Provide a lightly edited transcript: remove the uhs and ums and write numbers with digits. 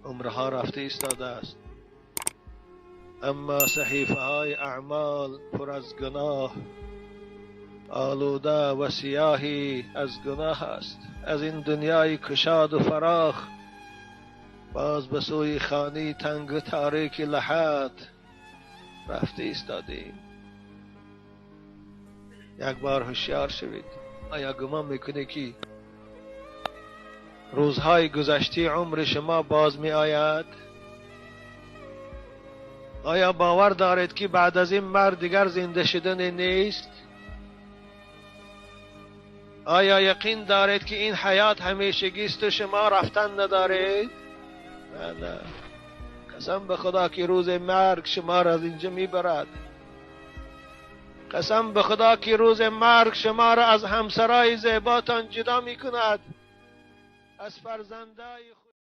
عمرها رفته ایستاده است، اما صحیفه های اعمال پر از گناه، آلوده و سیاهی از گناه است. از این دنیای کشاد و فراخ باز به سوی خانه تنگ و تاریک لحد رفته ایستادیم. یک بار هوشیار شوید. آیا گمان میکنید که روزهای گذشته عمر شما باز می آید؟ آیا باور دارید که بعد از این مرگ دیگر زنده شدن نیست؟ آیا یقین دارید که این حیات همیشگی است و شما رفتن ندارید؟ نه. قسم به خدا که روز مرگ شما را از اینجا میبرد. قسم به خدا که روز مرگ شما را از همسرای زیباتان جدا میکند، از فرزندای